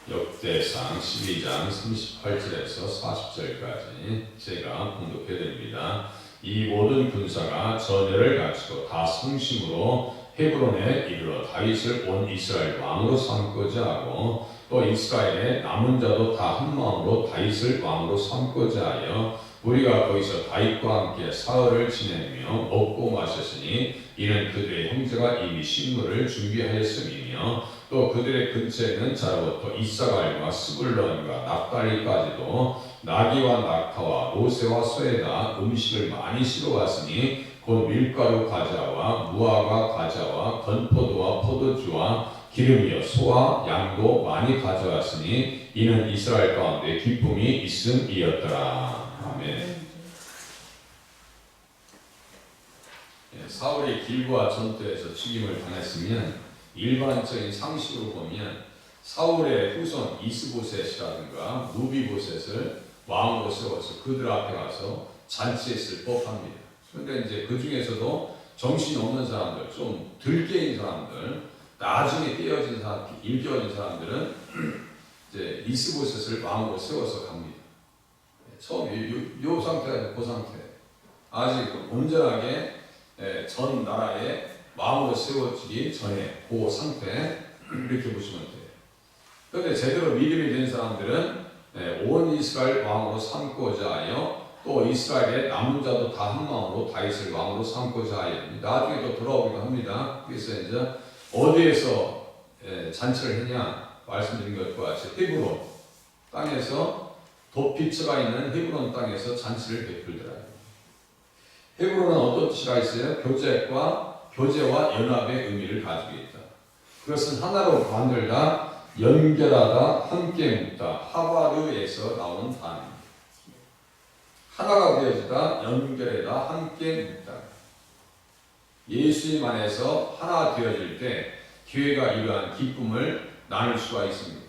역대상 12장 38절에서 40절까지 제가 봉독해드립니다. 이 모든 군사가 전열을 갖추고 다 성심으로 헤브론에 이르러 다윗을 온 이스라엘 왕으로 삼고자 하고 또 이스라엘의 남은 자도 다 한마음으로 다윗을 왕으로 삼고자 하여 우리가 거기서 다윗과 함께 사흘을 지내며 먹고 마셨으니 이는 그들의 형제가 이미 식물을 준비하였음이며 또 그들의 근처에 있는 자로부터 이사갈과 스불론과 납달리까지도 나귀와 낙타와 모세와 소에다 음식을 많이 실어왔으니 곧 밀가루 과자와 무화과 과자와 건포도와 포도주와 기름이요 소와 양도 많이 가져왔으니 이는 이스라엘 가운데 기쁨이 있음이었더라. 아멘. 사울이 길보아 전투에서 죽임을 당했으면 일반적인 상식으로 보면 사울의 후손 이스보셋이라든가 무비보셋을 왕으로 세워서 그들 앞에 가서 잔치했을 법합니다. 그런데 이제 그 중에서도 정신 없는 사람들, 좀 덜 깨인 사람들, 나중에 깨어진 사람, 일깨어진 사람들은 이제 이스보셋을 왕으로 세워서 갑니다. 처음 요 상태가 그 상태, 아직 온전하게 전 나라에 왕으로 세워지기 전에 그 상태 이렇게 보시면 돼요. 그런데 제대로 믿음이 된 사람들은 온 이스라엘 왕으로 삼고자 하여 또 이스라엘의 남은 자도 다 한마음으로 다윗을 왕으로 삼고자 하여 나중에 또 돌아오기도 합니다. 그래서 이제 어디에서 잔치를 했냐 말씀드린 것과 같이 헤브론 땅에서 돛피처가 있는 헤브론 땅에서 잔치를 베풀더라. 헤브론은 어떤 뜻이라 했어요? 교제와 연합의 의미를 가지고 있다. 그것은 하나로 만들다, 연결하다, 함께 묻다. 하바르에서 나오는 단어입니다. 하나가 되어지다, 연결하다, 함께 묻다. 예수님 안에서 하나 되어질 때 교회가 이러한 기쁨을 나눌 수가 있습니다.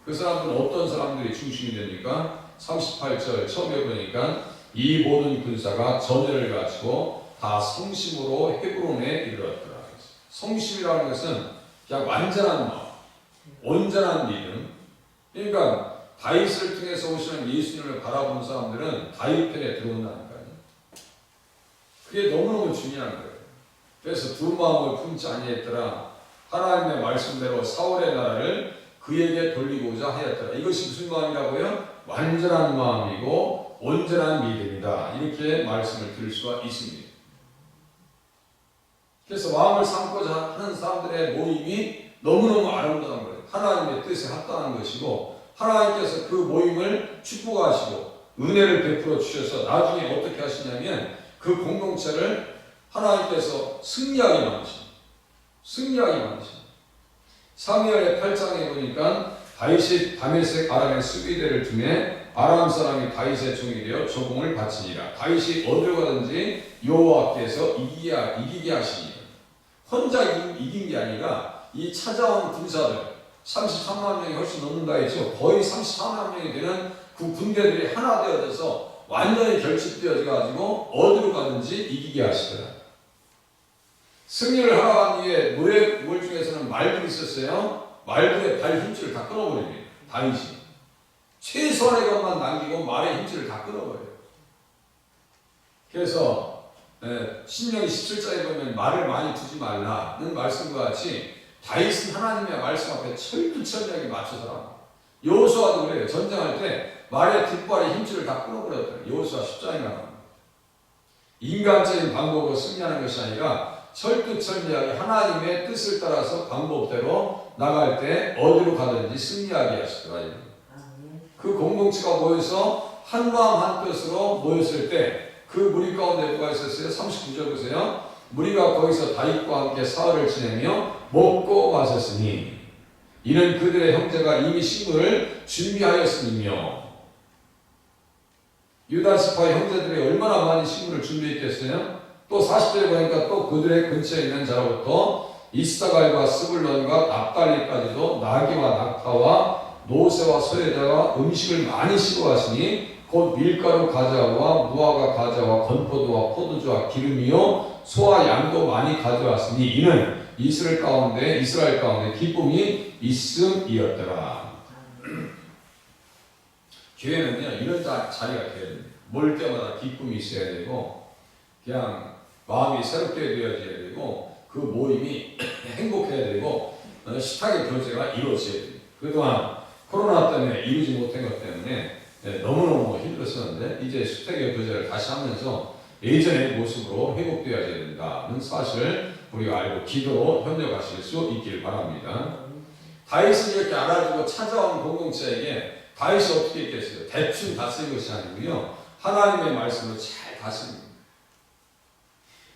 그 사람들은 어떤 사람들이 중심이 됩니까? 38절 처음에 보니까 이 모든 군사가 전열을 갖추고 다 성심으로 헤브론에 이르렀더라. 성심이라는 것은 그냥 완전한 마음, 온전한 믿음. 그러니까 다윗을 통해서 오시는 예수님을 바라본 사람들은 다윗 편에 들어온다니까요. 그게 너무너무 중요한 거예요. 그래서 두 마음을 품지 아니했더라. 하나님의 말씀대로 사울의 나라를 그에게 돌리고자 하였더라. 이것이 무슨 마음이라고요? 완전한 마음이고 온전한 믿음이다. 이렇게 말씀을 드릴 수가 있습니다. 그래서 왕을 삼고자 하는 사람들의 모임이 너무너무 아름다운 거예요. 하나님의 뜻에 합당한 것이고 하나님께서 그 모임을 축복하시고 은혜를 베풀어 주셔서 나중에 어떻게 하시냐면 그 공동체를 하나님께서 승리하게 만드십니다. 사무엘의 8장에 보니까 다윗이 다메섹 아람의 수비대를 통해 아람 사람이 다윗의 종이 되어 조공을 바치니라. 다윗이 어디로 가든지 여호와께서 이기게 하시니 혼자 이긴 게 아니라 이 찾아온 군사들 33만 명이 훨씬 넘는다 했죠. 거의 34만 명이 되는 그 군대들이 하나 되어져서 완전히 결집되어져 가지고 어디로 가든지 이기게 하시더라. 승리를 하러 간 뒤에 물 중에서는 말들이 있었어요. 말들의 발 힘줄을 다 끊어버립니다. 다윗이 최소한의 것만 남기고 말의 힘줄을 다 끊어버려요. 그래서 신명기 17장에 보면 말을 많이 두지 말라는 말씀과 같이 다윗은 하나님의 말씀 앞에 철두철미하게 맞춰서 합니다. 여호수아도 그래요. 전쟁할 때 말의 뒷발의 힘줄을 다 끊어버렸더라고요. 여호수아 10장에 나옵니다. 인간적인 방법으로 승리하는 것이 아니라 철두철미하게 하나님의 뜻을 따라서 방법대로 나갈 때 어디로 가든지 승리하게 하시더라. 그 공동체가 모여서 한마음 한뜻으로 모였을 때 그 무리 가운데 누가 있었어요? 39절 보세요. 무리가 거기서 다윗과 함께 사흘을 지내며 먹고 마셨으니 이는 그들의 형제가 이미 식물을 준비하였으니며. 유다 지파의 형제들이 얼마나 많이 식물을 준비했겠어요? 또 40절에 보니까 또 그들의 근처에 있는 자로부터 이사갈과 스불론과 납달리까지도 나귀와 낙타와 모세와 소에다가 음식을 많이 실어왔으니 곧 밀가루 과자와 무화과 과자와 건포도와 포도주와 기름이요 소와 양도 많이 가져왔으니 이는 이스라엘 가운데 기쁨이 있음이었더라. 교회는요, 이런 자리가 되어야 됩니다. 몰 때마다 기쁨이 있어야 되고, 그냥 마음이 새롭게 되어져야 되고, 그 모임이 행복해야 되고, 식탁의 교제가 이루어져야 됩니다. 그동안 코로나 때문에 이루지 못한 것 때문에 너무너무 힘들었었는데, 이제 식탁의 교제를 다시 하면서 예전의 모습으로 회복되어야 된다는 사실을 우리가 알고 기도로 협력하실 수 있길 바랍니다. 다윗을 이렇게 알아주고 찾아온 공동체에게 다윗이 어떻게 했겠어요? 대충 다스린 것이 아니고요, 하나님의 말씀으로 잘 다스립니다.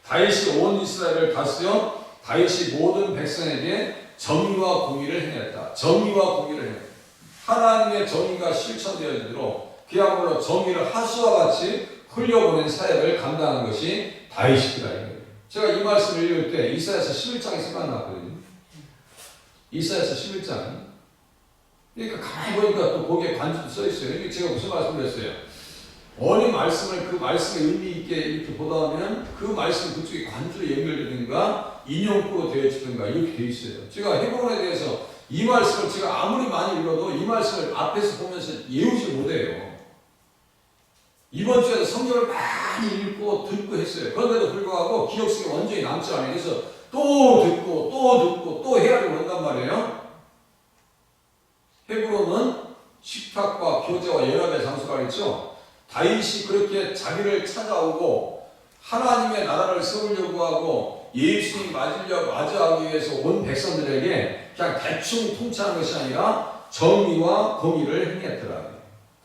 다윗이 온 이스라엘을 다스려 다윗이 모든 백성에게 정의와 공의를 행했다. 정의와 공의를 행했다. 하나님의 정의가 실천되어지도록 그야말로 정의를 하수와 같이 흘려보낸 사역을 감당한 것이 다윗이다. 제가 이 말씀을 읽을 때 이사야서 11장이 생각났거든요. 이사야서 11장. 그러니까 가만히 보니까 또 거기에 관주도 써있어요. 이게 제가 무슨 말씀을 했어요? 어린 말씀을 그 말씀의 의미 있게 이렇게 보다 보면 그 말씀 그쪽에 관주로 연결되든가 인용구로 되어지든가 이렇게 되어 있어요. 제가 헤브론에 대해서 이 말씀을 제가 아무리 많이 읽어도 이 말씀을 앞에서 보면서 외우지 못해요. 이번 주에도 성경을 많이 읽고 듣고 했어요. 그런데도 불구하고 기억 속에 완전히 남지 않아요. 그래서 또 듣고 또 헤아리고 온단 말이에요. 헤브론은 식탁과 교제와 연합의 장소가 있죠. 다윗이 그렇게 자기를 찾아오고 하나님의 나라를 세우려고 하고 예수님 맞이하기 위해서 온 백성들에게 그냥 대충 통치하는 것이 아니라 정의와 공의를 행했더라.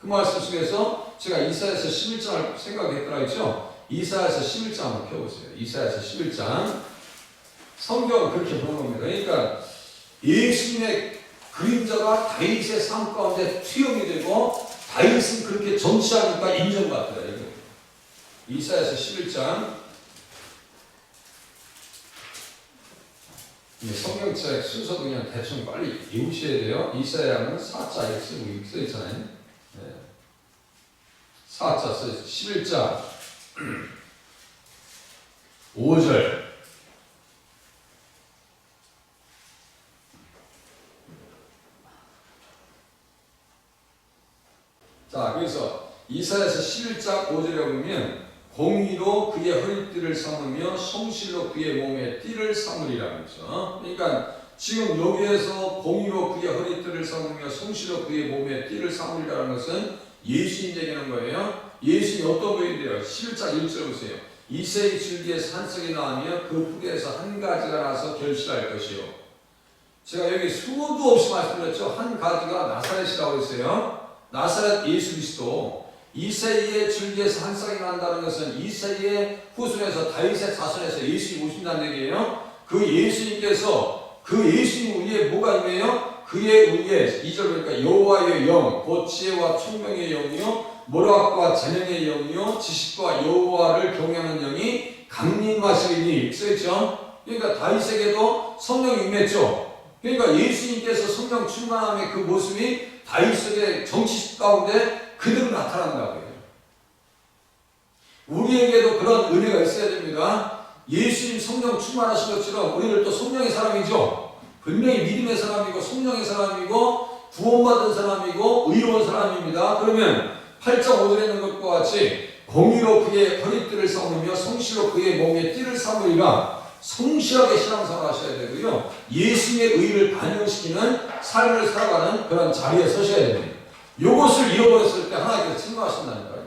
그 말씀 속에서 제가 이사야서 11장을 생각했더라 했죠. 이사야서 11장 한번 펴보세요. 이사야서 11장. 성경은 그렇게 보는 겁니다. 그러니까 예수님의 그림자가 다윗의 삶 가운데 투영이 되고 다윗은 그렇게 정치하니까 인정받더라. 이사야서 11장. 성경책 순서도 그냥 대충 빨리 외우셔야 돼요. 이사야는 4자 이렇게 써 있잖아요. 네. 4자 써 있어요. 11장 5절. 자, 그래서 이사야서 11장 5절에 보면 공의로 그의 허리띠를 삼으며 성실로 그의 몸에 띠를 삼으리라고 했죠. 그러니까 지금 여기에서 공의로 그의 허리띠를 삼으며 성실로 그의 몸에 띠를 삼으리라는 것은 예수님 얘기하는 거예요. 예수님이 어떤 분인데요? 11장 1절 보세요. 이새의 줄기에서 한 싹이 나오며 그 뿌리에서 한 가지가 나서 결실할 것이요. 제가 여기 수도 없이 말씀드렸죠. 한 가지가 나사렛이라고 했어요. 나사렛 예수 그리스도. 이새의 줄기에서 한 싹이 난다는 것은 이새의 후손에서 다윗의 자손에서 예수님이 오신다는 얘기예요. 그 예수님께서 그 예수님 위에 뭐가 있네요? 그의 위에 2절 보니까 여호와의 영, 곧 지혜와 총명의 영이요 모략과 재능의 영이요 지식과 여호와를 경외하는 영이 강림하시리니 써있죠. 그러니까 다윗에게도 성령이 임했죠. 그러니까 예수님께서 성령 충만함의 그 모습이 다윗 속의 정치 가운데 그대로 나타난다고 해요. 우리에게도 그런 은혜가 있어야 됩니다. 예수님 성령 충만하신 것처럼 우리는 또 성령의 사람이죠. 분명히 믿음의 사람이고 성령의 사람이고 구원받은 사람이고 의로운 사람입니다. 그러면 8장 5절에 있는 것과 같이 공의로 그의 허리띠를 삼으며 성실로 그의 몸에 띠를 삼으리라. 성실하게 신앙생활 하셔야 되고요. 예수님의 의를 반영시키는 삶을 살아가는 그런 자리에 서셔야 됩니다. 이것을 잃어버렸을 때 하나님께서 책망하신다니까요.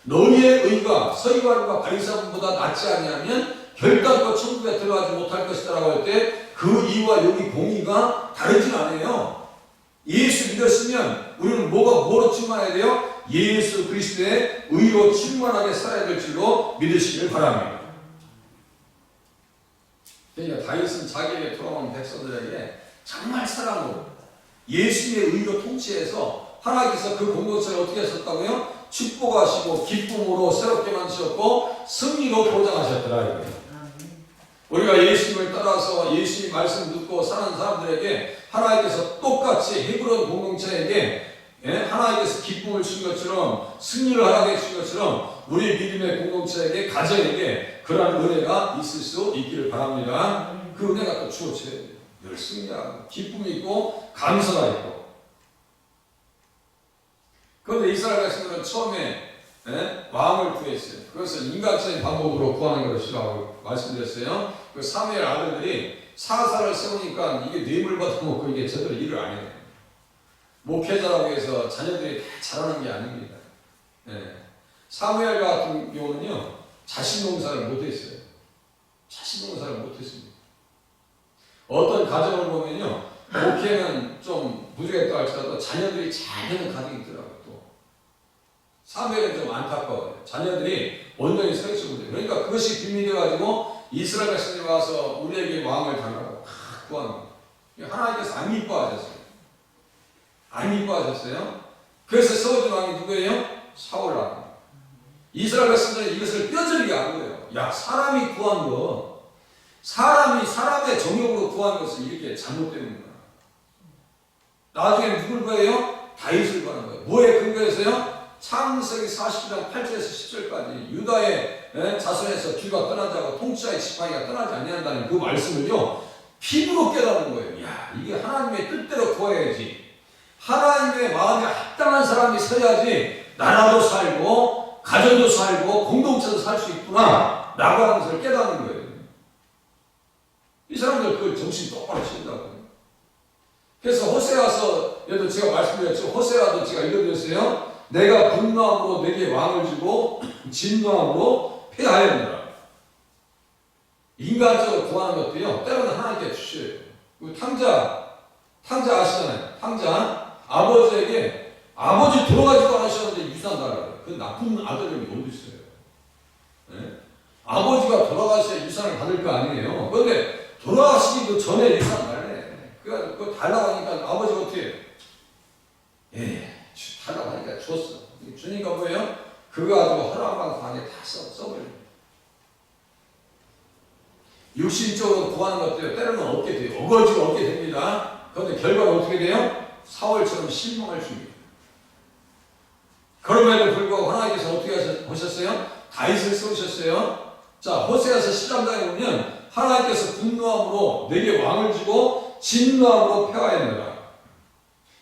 너희의 의가 서기관과 바리새인보다 낫지 아니하면 결단코 천국에 들어가지 못할 것이다라고 할 때 그 이와 여기 공의가 다르진 않아요. 예수 믿었으면 우리는 뭐로 충만해야 돼요? 예수 그리스도의 의로 충만하게 살아야 될 줄로 믿으시길 바랍니다. 그러니까 다윗은 자기에게 돌아온 백성들에게 정말 사랑으로 예수님의 의로 통치해서 하나님께서 그 공동체를 어떻게 하셨다고요? 축복하시고 기쁨으로 새롭게 만드셨고 승리로 보장하셨더라 이거예요. 우리가 예수님을 따라서 예수님 말씀 듣고 사는 사람들에게 하나님께서 똑같이 헤브론 공동체에게 하나님께서 기쁨을 준 것처럼 승리를 하게 해준 것처럼 우리 믿음의 공동체에게 가정에게 그러한 은혜가 있을 수 있기를 바랍니다. 그 은혜가 또 주어져야 돼요. 늘 승리하고 기쁨이 있고 감사가 있고. 그 그런데 이스라엘 백성들은 처음에 왕을 구했어요. 그것은 인간적인 방법으로 구하는 것이라고 말씀드렸어요. 그 사무엘 아들들이 사사를 세우니까 이게 뇌물 받아먹고 이게 제대로 일을 안 해요. 목회자라고 해서 자녀들이 다 잘하는 게 아닙니다. 사무엘 같은 경우는요, 자신 농사를 못했어요. 자신 농사를 못했습니다. 어떤 가정을 보면요, 목회는 좀 부족했다 할지라도 자녀들이 잘하는 가정이 있더라고요. 또 사무엘은 좀 안타까워요. 자녀들이 온전히 서있지 못해요. 그러니까 그것이 비밀이 가지고 이스라엘 백성들이 와서 우리에게 왕을 달라고 구하는 거예요. 하나님께서 안 이뻐하셨어요. 안 이뻐하셨어요. 그래서 서울 왕이 누구예요? 사울 왕. 이스라엘 백성들은 이것을 뼈저리게 안 거예요. 야, 사람이 구한 거, 사람이 사람의 정욕으로 구한 것은 이렇게 잘못되는 거야. 나중에 누굴 구해요? 다윗을 구하는 거예요. 뭐에 근거해서요? 창세기 40장 8절에서 10절까지 유다의 자손에서 귀가 떠나지 않고 통치자의 지팡이가 떠나지 아니한다는 그 말씀을요, 피부로 깨닫는 거예요. 야, 이게 하나님의 뜻대로 구해야지. 하나님의 마음에 합당한 사람이 서야지 나라도 살고 가정도 살고 공동체도 살 수 있구나 라고 하는 것을 깨닫는 거예요. 이 사람들 그 정신 똑바로 차린다고요. 그래서 호세아서, 얘도 제가 말씀드렸죠. 호세아도 제가 읽어드렸어요. 내가 분노함으로 내게 왕을 주고 진노함으로 패하였느라. 인간적으로 구하는 것도요, 때로는 하나님께 주셔요. 탕자 아시잖아요. 탕자 아버지에게, 아버지 돌아가지도 않으셨는데 유산 달라고. 그 나쁜 아들이 어디 있어요? 네? 아버지가 돌아가셔야 유산을 받을 거 아니에요. 그런데 돌아가시기 전에 유산 달래. 그래가지고 그거 달라고 하니까 아버지가 어떻게 해요? 달라고 하니까 줬어. 주니까 뭐예요? 그거 가지고 허락만 방에 다 써버려요. 육신적으로 구하는 것도요, 때로는 얻게 돼요. 어거지로 얻게 됩니다. 그런데 결과는 어떻게 돼요? 사울처럼 실망할 수 있습니다. 그럼에도 불구하고 하나님께서 어떻게 하셨어요? 다윗을 세우셨어요. 자, 호세아서 13장에 보면 하나님께서 분노함으로 내게 왕을 주고 진노함으로 패하였느라.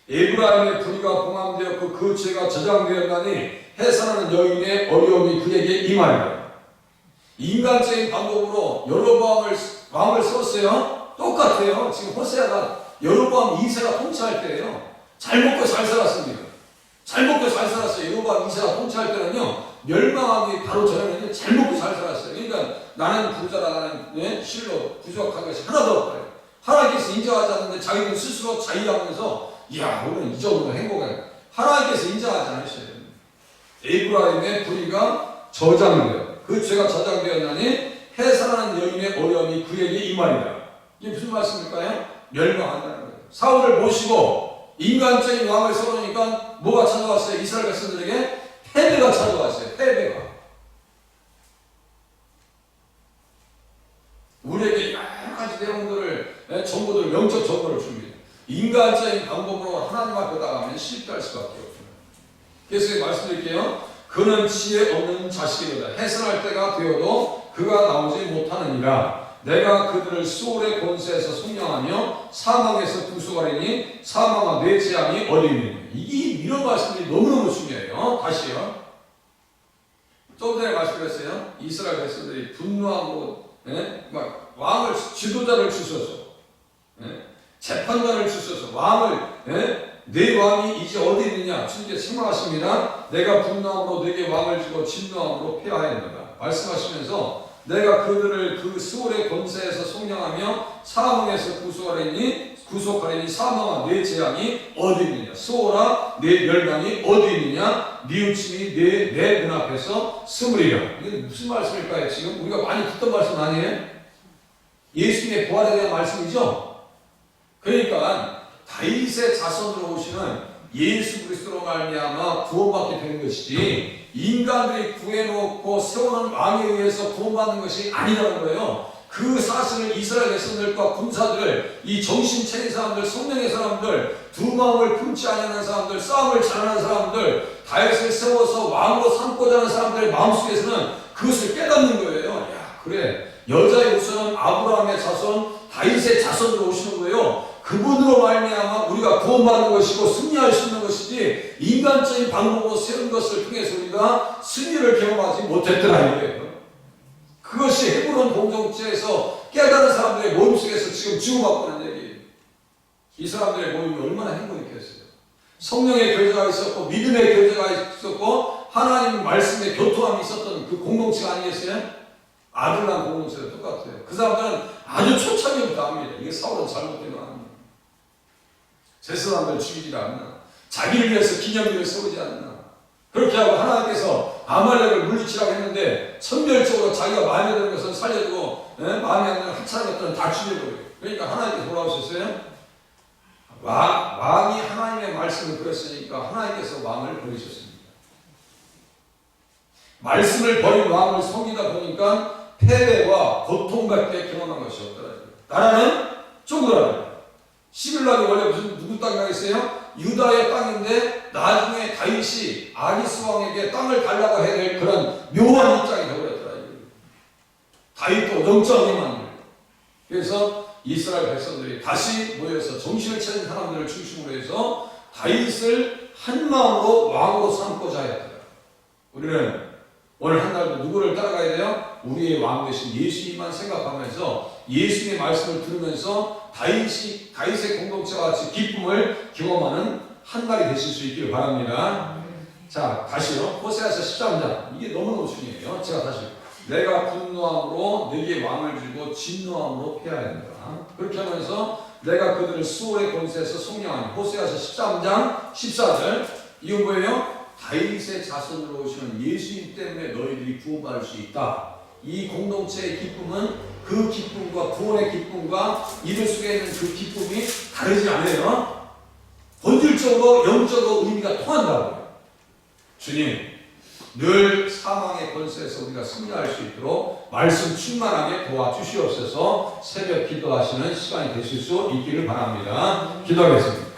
에브라임의 불의가 봉함되었고 그 죄가 저장되었나니 해산하는 여인의 어려움이 그에게 임하리라. 인간적인 방법으로 여로보암을 왕을 세웠어요. 똑같아요. 지금 호세아가 여로보암 2세가 통치할 때예요. 잘 먹고 잘 살았습니다. 잘 먹고 잘 살았어요. 여로보암 2세가 통치할 때는요, 멸망하기 바로 전에는 잘 먹고 잘 살았어요. 그러니까 나는 부자라, 나는 실로 부족한 것이 하나도 없어요. 하나님께서 인정하지 않는데 자기는 스스로 자의하면서 이야, 우리는 이 정도로 행복해. 하나님께서 인정하지 않으셔요. 에브라임의 불의가 저장되어 그 죄가 저장되었나니 해산하는 여인의 어려움이 그에게 임하리라. 이게 무슨 말씀일까요? 멸망한다는 거예요. 사울을 모시고 인간적인 왕을 세우니까 뭐가 찾아왔어요? 이스라엘 백성들에게 패배가 찾아왔어요. 패배가. 우리에게 여러 가지 내용들을, 정보들, 영적 정보를 줍니다. 인간적인 방법으로 하나님 앞에 나가면 실패할 수밖에 없어요. 그래서 말씀드릴게요. 그는 지혜 없는 자식이로다. 해산할 때가 되어도 그가 나오지 못하느니라. 내가 그들을 수월의 권세에서 속량하며 사망에서 구속하리니 사망과 내 재앙이 어디 있느냐. 이런 말씀들이 너무너무 중요해요. 다시요. 좀 전에 말씀드렸어요. 이스라엘 백성들이 분노하고 막 왕을, 지도자를 주셔서 재판관을 주셔서 왕을, 내 왕이 이제 어디 있느냐. 주님께서 책망하십니다. 내가 분노함으로 내게 왕을 주고 진노함으로 폐하였느라. 말씀하시면서 내가 그들을 그 수월의 권세에서 속량하며 사망에서 구속하리니 사망과 내 재앙이 어디 있느냐. 수월아 내 멸망이 어디 있느냐. 뉘우침이 내 눈앞에서 스물이라. 이게 무슨 말씀일까요? 지금 우리가 많이 듣던 말씀 아니에요? 예수님의 부활에 대한 말씀이죠. 그러니까 다윗의 자손으로 오시는 예수 그리스도로 말미암아 구원받게 되는 것이지 인간들이 구해놓고 세우는 왕에 의해서 구원받는 것이 아니라는 거예요. 그 사실을 이스라엘 백성들과 군사들, 이 정신 차린 사람들, 성령의 사람들, 두 마음을 품지 않는 사람들, 싸움을 잘하는 사람들, 다윗을 세워서 왕으로 삼고자 하는 사람들의 마음속에서는 그것을 깨닫는 거예요. 야, 그래, 여자의 우선은 아브라함의 자손, 다윗의 자손으로 오시는 거예요. 그분으로 말미암아 우리가 구원받는 것이고 승리할 수 있는 것이지 인간적인 방법으로 세운 것을 통해서 우리가 승리를 경험하지 못했더라 이거예요. 그것이 헤브론 공동체에서 깨달은 사람들의 모임 속에서 지금 주고받고 있는 얘기예요. 이 사람들의 모임이 얼마나 행복했겠어요. 성령의 교제가 있었고 믿음의 교제가 있었고 하나님 말씀의 교통함이 있었던 그 공동체가 아니겠어요? 아들랑 공동체가 똑같아요. 그 사람들은 아주 초창기부터 압니다. 이게 사울은 잘못된 거 아닙니다. 제 사람들 죽이지 않나. 자기를 위해서 기념비를 세우지 않나. 그렇게 하고 하나님께서 아말렉을 물리치라고 했는데 선별적으로 자기가 마음에 드는 것은 살려주고 마음에 안 드는 하찮은 것들은 다 죽여버려요. 그러니까 하나님께서 뭐라고 하셨어요? 왕이 하나님의 말씀을 버렸으니까 하나님께서 왕을 버리셨습니다. 말씀을 버린 왕을 섬기다 보니까 패배와 고통밖에 경험한 것이 없더라고요. 나라는 쪼그라요. 시빌락이 원래 무슨 누구 땅이라고 했어요? 유다의 땅인데 나중에 다윗이 아기스 왕에게 땅을 달라고 해야 될 그런 묘한 입장이 되어버렸더라고요. 다윗도 영적인 만들. 그래서 이스라엘 백성들이 다시 모여서 정신을 차린 사람들을 중심으로 해서 다윗을 한 마음으로 왕으로 삼고자 했더라. 우리는 오늘 한 달도 누구를 따라가야 돼요? 우리의 왕 되신 예수님만 생각하면서 예수님의 말씀을 들으면서 다윗의 공동체와 같이 기쁨을 경험하는 한 달이 되실 수 있기를 바랍니다. 자, 다시요. 호세아서 13장. 이게 너무너무 중요해요. 제가 다시. 내가 분노함으로 너희의 왕을 주고 진노함으로 패하야 된다. 그렇게 하면서 내가 그들을 수월의 권세에서 속량하니 호세아서 13장 14절. 이건 뭐예요? 다윗의 자손으로 오시는 예수님 때문에 너희들이 구원받을 수 있다. 이 공동체의 기쁨은 그 기쁨과 구원의 기쁨과 이들 속에 있는 그 기쁨이 다르지 않아요. 본질적으로 영적으로 의미가 통한다고요. 주님, 늘 사망의 권세에서 우리가 승리할 수 있도록 말씀 충만하게 도와주시옵소서. 새벽 기도하시는 시간이 되실 수 있기를 바랍니다. 기도하겠습니다.